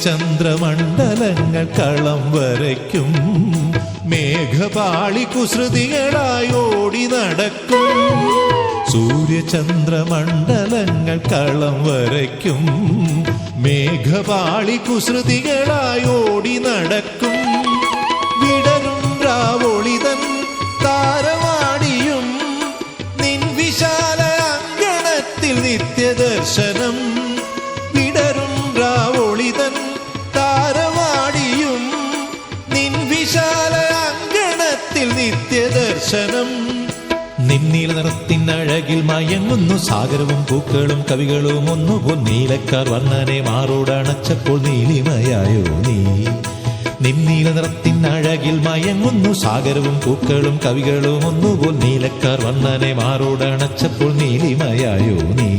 സൂര്യചന്ദ്രമണ്ഡലങ്ങൾ കളം വരയ്ക്കും, മേഘപാളി കുസൃതികളായി ഓടി നടക്കും. സൂര്യചന്ദ്രമണ്ഡലങ്ങൾ കളം വരയ്ക്കും, മേഘപാളി കുസൃതികളായി ഓടി നടക്കും. വിടരും രാവൊളിതൻ താരവാടിയും നിൻ വിശാല അങ്കണത്തിൽ നിത്യദർശനം. വിടരും രാവൊളിതൻ താരവാടിയും നിൻ വിശാല അങ്കണത്തിൽ നിത്യദർശനം. നിന്നീല നിറത്തിനഴകിൽ മയങ്ങുന്നു സാഗരവും പൂക്കളും കവികളും ഒന്നുപോൽ. നീലക്കാർ വർണ്ണനെ മാറോടണച്ചപ്പോൾ നീലിമയായോ നീ. നിന്നീല നിറത്തിനഴകിൽ മയങ്ങുന്നു സാഗരവും പൂക്കളും കവികളും ഒന്നുപോൽ. നീലക്കാർ വർണ്ണനെ മാറോടണച്ചപ്പോൾ നീലിമയായോ നീ.